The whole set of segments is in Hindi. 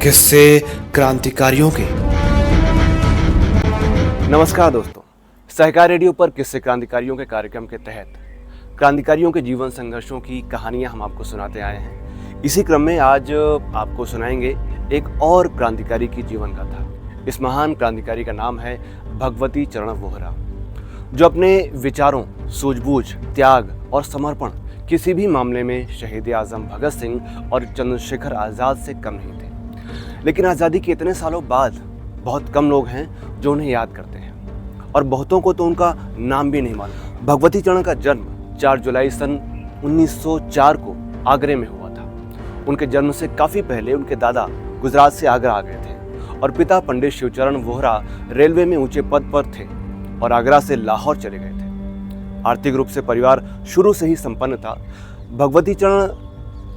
किस्से क्रांतिकारियों के। नमस्कार दोस्तों, सहकार रेडियो पर किस्से क्रांतिकारियों के कार्यक्रम के तहत क्रांतिकारियों के जीवन संघर्षों की कहानियां हम आपको सुनाते आए हैं। इसी क्रम में आज आपको सुनाएंगे एक और क्रांतिकारी की जीवन गाथा। इस महान क्रांतिकारी का नाम है भगवती चरण वोहरा, जो अपने विचारों, सूझबूझ, त्याग और समर्पण किसी भी मामले में शहीद आजम भगत सिंह और चंद्रशेखर आज़ाद से कम नहीं थे। लेकिन आज़ादी के इतने सालों बाद बहुत कम लोग हैं जो उन्हें याद करते हैं और बहुतों को तो उनका नाम भी नहीं मालूम। भगवती चरण का जन्म 4 जुलाई सन 1904 को आगरे में हुआ था। उनके जन्म से काफ़ी पहले उनके दादा गुजरात से आगरा आ गए थे और पिता पंडित शिवचरण वोहरा रेलवे में ऊंचे पद पर थे और आगरा से लाहौर चले गए थे। आर्थिक रूप से परिवार शुरू से ही संपन्न था। भगवती चरण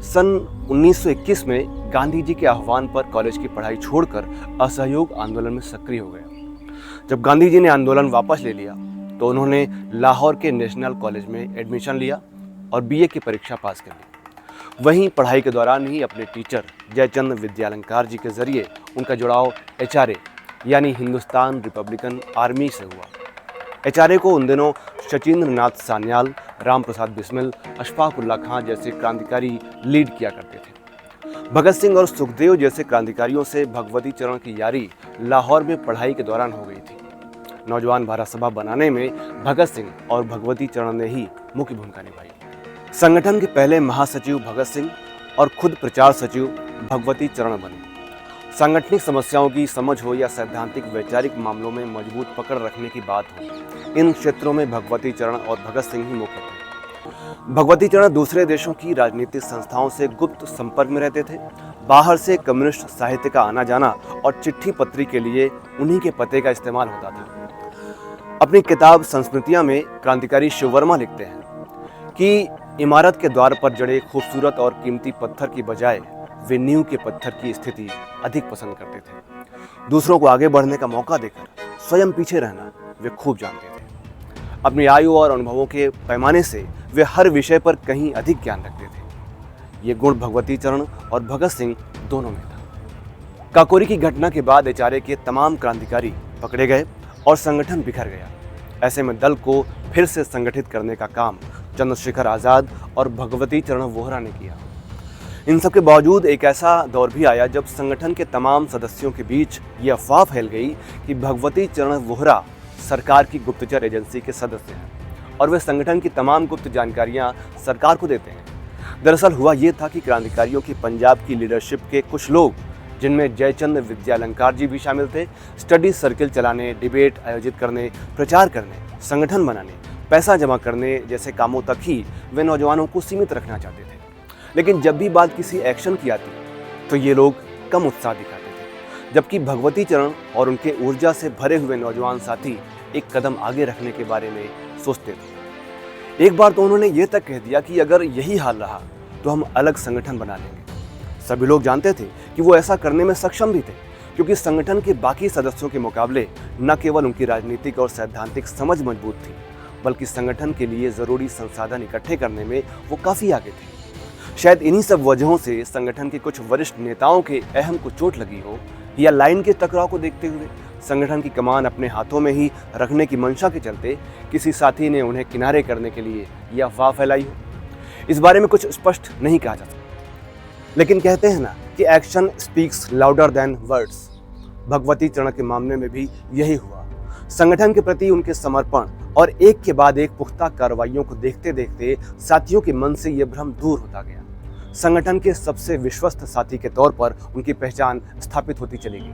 सन 1921 में गांधी जी के आह्वान पर कॉलेज की पढ़ाई छोड़कर असहयोग आंदोलन में सक्रिय हो गया। जब गांधी जी ने आंदोलन वापस ले लिया तो उन्होंने लाहौर के नेशनल कॉलेज में एडमिशन लिया और बीए की परीक्षा पास कर ली। वहीं पढ़ाई के दौरान ही अपने टीचर जयचंद विद्यालंकार जी के जरिए उनका जुड़ाव एचआरए यानी हिंदुस्तान रिपब्लिकन आर्मी से हुआ। एचआरए को उन दिनों शचीन्द्र नाथ सान्याल, राम प्रसाद बिस्मिल, अशफाक उल्लाह खां जैसे क्रांतिकारी लीड किया करते थे। भगत सिंह और सुखदेव जैसे क्रांतिकारियों से भगवती चरण की यारी लाहौर में पढ़ाई के दौरान हो गई थी। नौजवान भारत सभा बनाने में भगत सिंह और भगवती चरण ने ही मुख्य भूमिका निभाई। संगठन के पहले महासचिव भगत सिंह और खुद प्रचार सचिव भगवती चरण बने। सांगठनिक समस्याओं की समझ हो या सैद्धांतिक वैचारिक मामलों में मजबूत पकड़ रखने की बात हो, इन क्षेत्रों में भगवती चरण और भगत सिंह ही मुख्य थे। भगवती चरण दूसरे देशों की राजनीतिक संस्थाओं से गुप्त संपर्क में रहते थे। बाहर से कम्युनिस्ट साहित्य का आना जाना और चिट्ठी पत्री के लिए उन्हीं के पते का इस्तेमाल होता था। अपनी किताब संस्मृतियां में क्रांतिकारी शिव वर्मा लिखते हैं कि इमारत के द्वार पर जड़े खूबसूरत और कीमती पत्थर की बजाय वे नींव के पत्थर की स्थिति अधिक पसंद करते थे। दूसरों को आगे बढ़ने का मौका देकर स्वयं पीछे रहना वे खूब जानते थे। अपनी आयु और अनुभवों के पैमाने से वे हर विषय पर कहीं अधिक ज्ञान रखते थे। ये गुण भगवती चरण और भगत सिंह दोनों में था। काकोरी की घटना के बाद एचआरए के तमाम क्रांतिकारी पकड़े गए और संगठन बिखर गया। ऐसे में दल को फिर से संगठित करने का काम चंद्रशेखर आज़ाद और भगवती चरण वोहरा ने किया। इन सब के बावजूद एक ऐसा दौर भी आया जब संगठन के तमाम सदस्यों के बीच ये अफवाह फैल गई कि भगवती चरण वोहरा सरकार की गुप्तचर एजेंसी के सदस्य हैं और वे संगठन की तमाम गुप्त जानकारियां सरकार को देते हैं। दरअसल हुआ ये था कि क्रांतिकारियों की पंजाब की लीडरशिप के कुछ लोग, जिनमें जयचंद विद्यालंकार जी भी शामिल थे, स्टडी सर्किल चलाने, डिबेट आयोजित करने, प्रचार करने, संगठन बनाने, पैसा जमा करने जैसे कामों तक ही वे नौजवानों को सीमित रखना चाहते थे। लेकिन जब भी बात किसी एक्शन की आती तो ये लोग कम उत्साह दिखाते थे, जबकि भगवती चरण और उनके ऊर्जा से भरे हुए नौजवान साथी एक कदम आगे रखने के बारे में सोचते थे। एक बार तो उन्होंने ये तक कह दिया कि अगर यही हाल रहा तो हम अलग संगठन बना लेंगे। सभी लोग जानते थे कि वो ऐसा करने में सक्षम भी थे, क्योंकि संगठन के बाकी सदस्यों के मुकाबले न केवल उनकी राजनीतिक और सैद्धांतिक समझ मजबूत थी, बल्कि संगठन के लिए ज़रूरी संसाधन इकट्ठे करने में वो काफ़ी आगे थे। शायद इन्हीं सब वजहों से संगठन के कुछ वरिष्ठ नेताओं के अहम को चोट लगी हो या लाइन के टकराव को देखते हुए संगठन की कमान अपने हाथों में ही रखने की मंशा के चलते किसी साथी ने उन्हें किनारे करने के लिए यह अफवाह फैलाई हो। इस बारे में कुछ स्पष्ट नहीं कहा जा सकता, लेकिन कहते हैं ना कि action speaks louder than words. Bhagwati चरण के मामले में भी यही हुआ। संगठन के प्रति उनके समर्पण और एक के बाद एक पुख्ता कार्रवाइयों को देखते देखते साथियों के मन से यह भ्रम दूर होता गया। संगठन के सबसे विश्वस्त साथी के तौर पर उनकी पहचान स्थापित होती चली गई।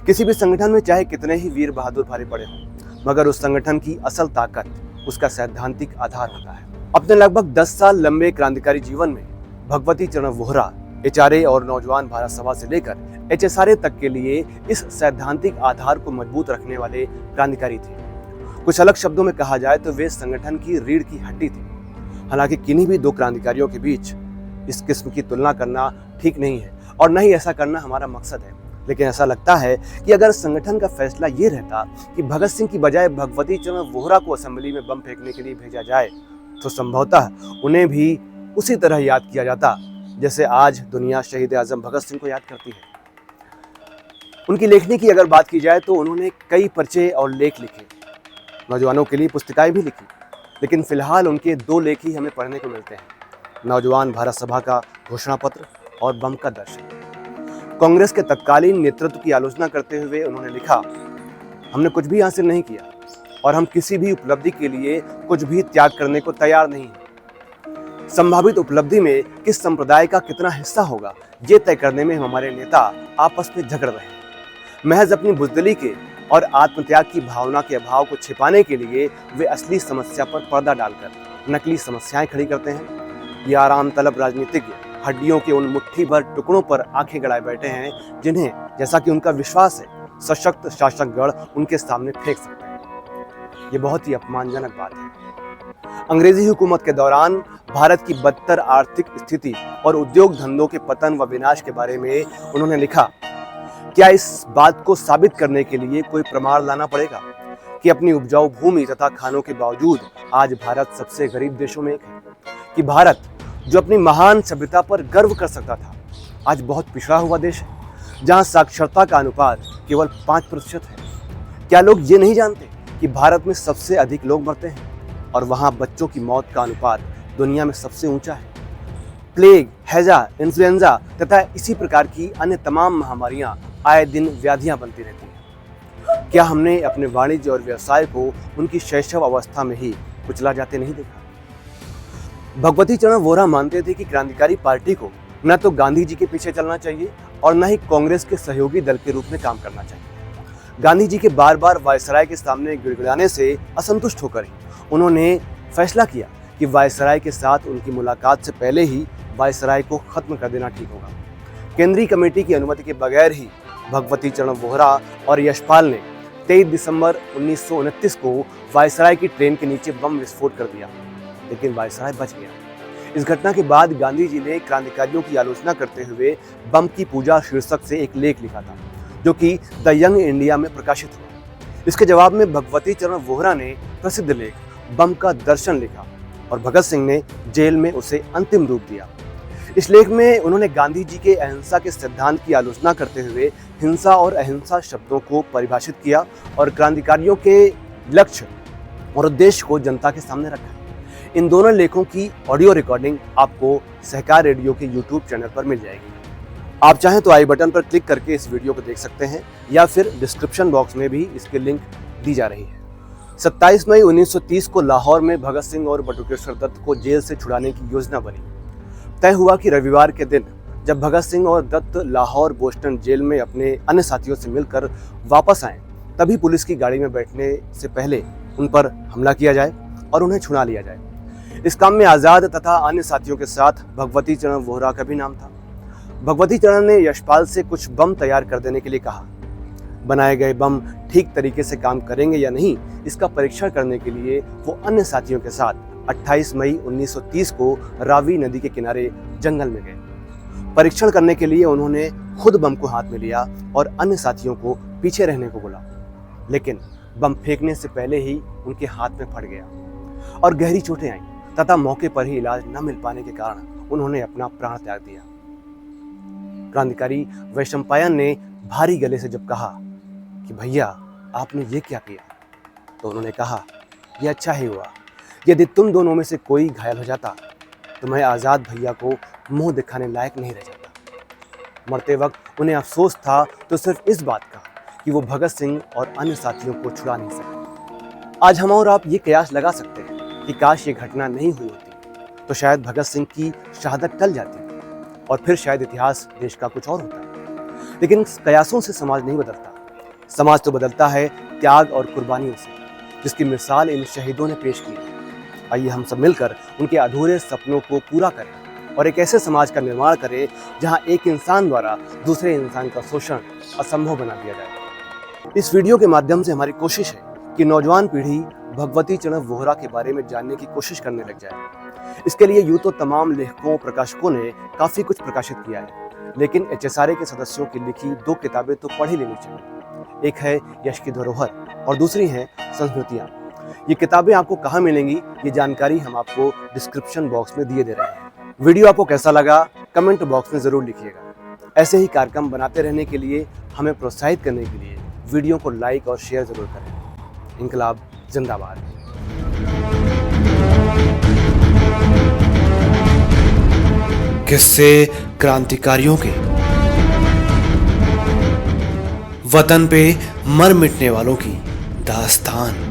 किसी भी संगठन में चाहे कितने ही वीर बहादुर भारी पड़े हों, मगर उस संगठन की असल ताकत उसका सैद्धांतिक आधार होता है। अपने लगभग 10 साल लंबे क्रांतिकारी जीवन में भगवती चरण वोहरा एचआरए और नौजवान भारत सभा से लेकर एचएसआरए तक के लिए इस सैद्धांतिक आधार को मजबूत रखने वाले क्रांतिकारी थे। कुछ अलग शब्दों में कहा जाए तो वे संगठन की रीढ़ की हड्डी थे। हालांकि किन्हीं भी दो क्रांतिकारियों के बीच इस किस्म की तुलना करना ठीक नहीं है और न ही ऐसा करना हमारा मकसद है। लेकिन ऐसा लगता है कि अगर संगठन का फैसला ये रहता कि भगत सिंह की बजाय भगवती चरण वोहरा को असेंबली में बम फेंकने के लिए भेजा जाए, तो संभवतः उन्हें भी उसी तरह याद किया जाता जैसे आज दुनिया शहीद आजम भगत सिंह को याद करती है। उनकी लेखनी की अगर बात की जाए तो उन्होंने कई पर्चे और लेख लिखे, नौजवानों के लिए पुस्तिकाएं भी लिखी, लेकिन फिलहाल उनके 2 लेख ही हमें पढ़ने को मिलते हैं, नौजवान भारत सभा का घोषणा पत्र और बम का दर्शन। कांग्रेस के तत्कालीन नेतृत्व की आलोचना करते हुए उन्होंने लिखा, हमने कुछ भी हासिल नहीं किया और हम किसी भी उपलब्धि के लिए कुछ भी त्याग करने को तैयार नहीं हैं। संभावित उपलब्धि में किस संप्रदाय का कितना हिस्सा होगा, ये तय करने में हमारे नेता आपस में झगड़ रहे हैं। महज अपनी बुजदिली के और आत्मत्याग की भावना के अभाव को छिपाने के लिए वे असली समस्या पर पर्दा डालकर नकली समस्याएं खड़ी करते हैं। ये आराम तलब राजनीतिज्ञ हड्डियों के उन मुट्ठी भर टुकड़ों पर आंखें गड़ाए बैठे हैं जिन्हें, जैसा कि उनका विश्वास है, सशक्त शासक गण उनके सामने फेंक सकते हैं। ये बहुत ही अपमानजनक बात है। अंग्रेजी हुकूमत के दौरान भारत की बदतर आर्थिक स्थिति और उद्योग धंधों के पतन व विनाश के बारे में उन्होंने लिखा, क्या इस बात को साबित करने के लिए कोई प्रमाण लाना पड़ेगा कि अपनी उपजाऊ भूमि तथा खानों के बावजूद आज भारत सबसे गरीब देशों में एक है, कि भारत जो अपनी महान सभ्यता पर गर्व कर सकता था आज बहुत पिछड़ा हुआ देश है, जहां साक्षरता का अनुपात केवल 5% है। क्या लोग ये नहीं जानते कि भारत में सबसे अधिक लोग मरते हैं और वहां बच्चों की मौत का अनुपात दुनिया में सबसे ऊंचा है। प्लेग, हैजा, इन्फ्लुएंजा तथा इसी प्रकार की अन्य तमाम महामारियां आए दिन व्याधियां बनती रहती हैं। क्या हमने अपने वाणिज्य और व्यवसाय को उनकी शैशव अवस्था में ही कुचला जाते नहीं देखा? भगवती चरण वोहरा मानते थे कि क्रांतिकारी पार्टी को न तो गांधी जी के पीछे चलना चाहिए और न ही कांग्रेस के सहयोगी दल के रूप में काम करना चाहिए। गांधी जी के बार बार वायसराय के सामने गिड़गिड़ाने से असंतुष्ट होकर ही उन्होंने फैसला किया कि वायसराय के साथ उनकी मुलाकात से पहले ही वायसराय को खत्म कर देना ठीक होगा। केंद्रीय कमेटी की अनुमति के बगैर ही भगवती चरण वोहरा और यशपाल ने 23 दिसंबर 1929 को वायसराय की ट्रेन के नीचे बम विस्फोट कर दिया, लेकिन वायसराय बच गया। इस घटना के बाद गांधी जी ने क्रांतिकारियों की आलोचना करते हुए बम की पूजा शीर्षक से एक लेख लिखा था, जो कि द यंग इंडिया में प्रकाशित हुआ। इसके जवाब में भगवती चरण वोहरा ने प्रसिद्ध लेख बम का दर्शन लिखा और भगत सिंह ने जेल में उसे अंतिम रूप दिया। इस लेख में उन्होंने गांधी जी के अहिंसा के सिद्धांत की आलोचना करते हुए हिंसा और अहिंसा शब्दों को परिभाषित किया और क्रांतिकारियों के लक्ष्य और उद्देश्य को जनता के सामने रखा। इन दोनों लेखों की ऑडियो रिकॉर्डिंग आपको सहकार रेडियो के YouTube चैनल पर मिल जाएगी। आप चाहें तो आई बटन पर क्लिक करके इस वीडियो को देख सकते हैं या फिर डिस्क्रिप्शन बॉक्स में भी इसकी लिंक दी जा रही है। 27 मई 1930 को लाहौर में भगत सिंह और बटुकेश्वर दत्त को जेल से छुड़ाने की योजना बनी। तय हुआ कि रविवार के दिन जब भगत सिंह और दत्त लाहौर बोस्टन जेल में अपने अन्य साथियों से मिलकर वापस आए, तभी पुलिस की गाड़ी में बैठने से पहले उन पर हमला किया जाए और उन्हें छुड़ा लिया जाए। इस काम में आज़ाद तथा अन्य साथियों के साथ भगवती चरण वोहरा का भी नाम था। भगवती चरण ने यशपाल से कुछ बम तैयार कर देने के लिए कहा। बनाए गए बम ठीक तरीके से काम करेंगे या नहीं, इसका परीक्षण करने के लिए वो अन्य साथियों के साथ 28 मई 1930 को रावी नदी के किनारे जंगल में गए। परीक्षण करने के लिए उन्होंने खुद बम को हाथ में लिया और अन्य साथियों को पीछे रहने को बोला, लेकिन बम फेंकने से पहले ही उनके हाथ में फट गया और गहरी चोटें आईं तथा मौके पर ही इलाज न मिल पाने के कारण उन्होंने अपना प्राण त्याग दिया। क्रांतिकारी वैशंपायन ने भारी गले से जब कहा कि भैया आपने ये क्या किया, तो उन्होंने कहा, यह अच्छा ही हुआ। यदि तुम दोनों में से कोई घायल हो जाता तो मैं आज़ाद भैया को मुंह दिखाने लायक नहीं रह जाता। मरते वक्त उन्हें अफसोस था तो सिर्फ इस बात का कि वो भगत सिंह और अन्य साथियों को छुड़ा नहीं सके। आज हम और आप ये कयास लगा सकते हैं कि काश ये घटना नहीं हुई होती तो शायद भगत सिंह की शहादत टल जाती और फिर शायद इतिहास देश का कुछ और होता। लेकिन कयासों से समाज नहीं बदलता। समाज तो बदलता है त्याग और कुर्बानियों से, जिसकी मिसाल इन शहीदों ने पेश की। आइए हम सब मिलकर उनके अधूरे सपनों को पूरा करें और एक ऐसे समाज का निर्माण करें जहां एक इंसान द्वारा दूसरे इंसान का शोषण असंभव बना दिया जाए। इस वीडियो के माध्यम से हमारी कोशिश है कि नौजवान पीढ़ी भगवती चरण वोहरा के बारे में जानने की कोशिश करने लग जाए। इसके लिए यूं तो तमाम लेखकों प्रकाशकों ने काफ़ी कुछ प्रकाशित किया है, लेकिन HSRA के सदस्यों की लिखी 2 किताबें तो पढ़ ही लेनी चाहिए। एक है यश की धरोहर और दूसरी है संस्मृतियाँ। ये किताबें आपको कहाँ मिलेंगी, ये जानकारी हम आपको डिस्क्रिप्शन बॉक्स में दिए दे रहे हैं। वीडियो आपको कैसा लगा कमेंट बॉक्स में ज़रूर लिखिएगा। ऐसे ही कार्यक्रम बनाते रहने के लिए, हमें प्रोत्साहित करने के लिए वीडियो को लाइक और शेयर ज़रूर करें। इनकलाब जिंदाबाद। किस्से क्रांतिकारियों के, वतन पे मर मिटने वालों की दास्तान।